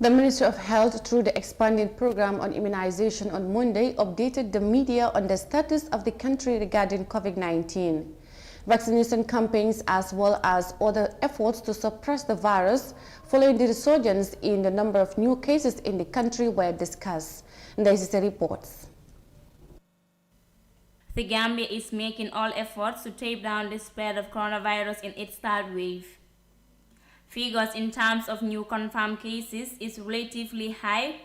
The Ministry of Health, through the expanded program on immunization on Monday, updated the media on the status of the country regarding COVID-19. Vaccination campaigns as well as other efforts to suppress the virus following the resurgence in the number of new cases in the country were discussed. This is the reports. The Gambia is making all efforts to tape down the spread of coronavirus in its third wave. Figures in terms of new confirmed cases is relatively high,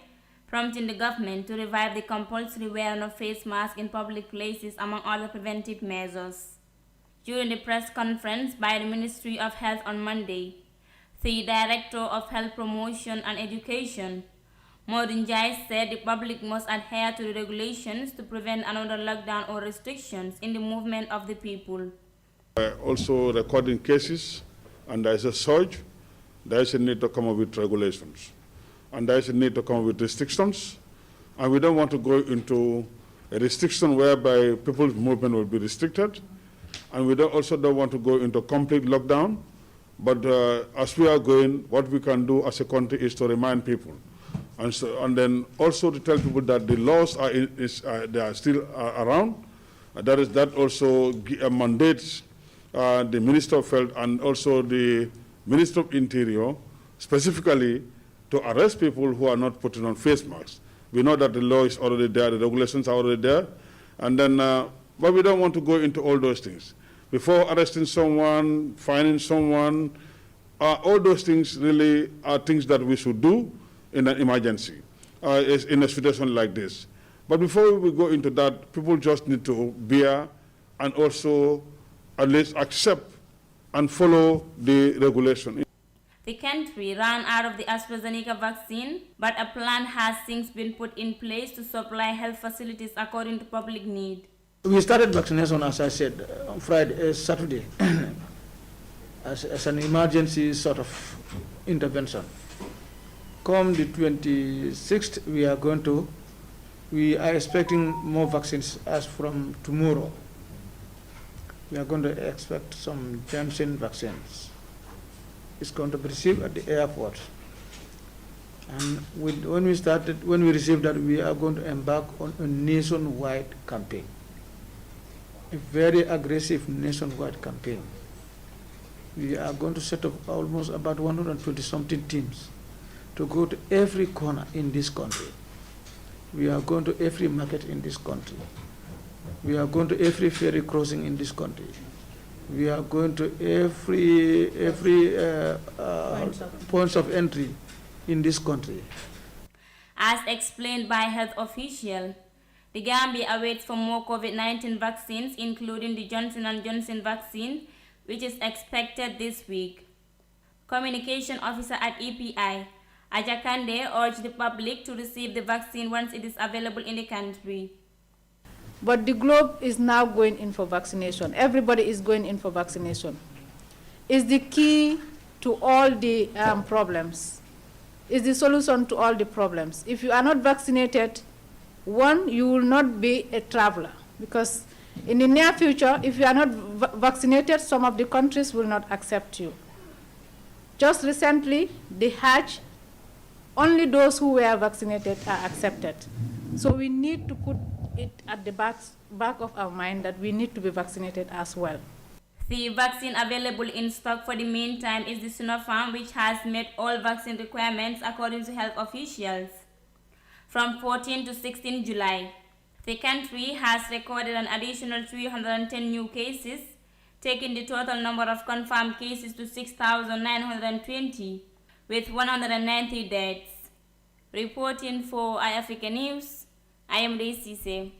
prompting the government to revive the compulsory wearing of face masks in public places among other preventive measures. During the press conference by the Ministry of Health on Monday, the Director of Health Promotion and Education, Modin Jai, said the public must adhere to the regulations to prevent another lockdown or restrictions in the movement of the people. Also recording cases, and there is a surge. There is a need to come up with regulations, and there is a need to come up with restrictions, and we don't want to go into a restriction whereby people's movement will be restricted, and we also don't want to go into complete lockdown, but as we are going, what we can do as a country is to remind people, and then also to tell people that the laws are, they are still around. That also mandates the Minister of Health and also the Minister of Interior specifically to arrest people who are not putting on face masks. We know that the law is already there, the regulations are already there, and then, but we don't want to go into all those things. Before arresting someone, fining someone, all those things really are things that we should do in an emergency, in a situation like this. But before we go into that, people just need to bear and also at least accept and follow the regulation. The country ran out of the AstraZeneca vaccine, but a plan has since been put in place to supply health facilities according to public need. We started vaccination, as I said, on Saturday, as an emergency sort of intervention. Come the 26th, we are expecting more vaccines as from tomorrow. We are going to expect some Janssen vaccines. It's going to be received at the airport. And when we receive that, we are going to embark on a nationwide campaign. A very aggressive nationwide campaign. We are going to set up almost about 120-something teams to go to every corner in this country. We are going to every market in this country. We are going to every ferry crossing in this country. We are going to every points of entry in this country. As explained by health officials, the Gambia awaits for more COVID-19 vaccines, including the Johnson & Johnson vaccine, which is expected this week. Communication officer at EPI, Ajakande, urged the public to receive the vaccine once it is available in the country. But the globe is now going in for vaccination. Everybody is going in for vaccination. It's the key to all the problems. It's the solution to all the problems. If you are not vaccinated, one, you will not be a traveler, because in the near future, if you are not vaccinated, some of the countries will not accept you. Just recently, the Hajj, only those who were vaccinated are accepted. So we need to put it at the back of our mind that we need to be vaccinated as well. The vaccine available in stock for the meantime is the Sinopharm, which has met all vaccine requirements according to health officials. From 14 to 16 July, the country has recorded an additional 310 new cases, taking the total number of confirmed cases to 6,920, with 190 deaths. Reporting for iAfrica News, I am Daisy Sise.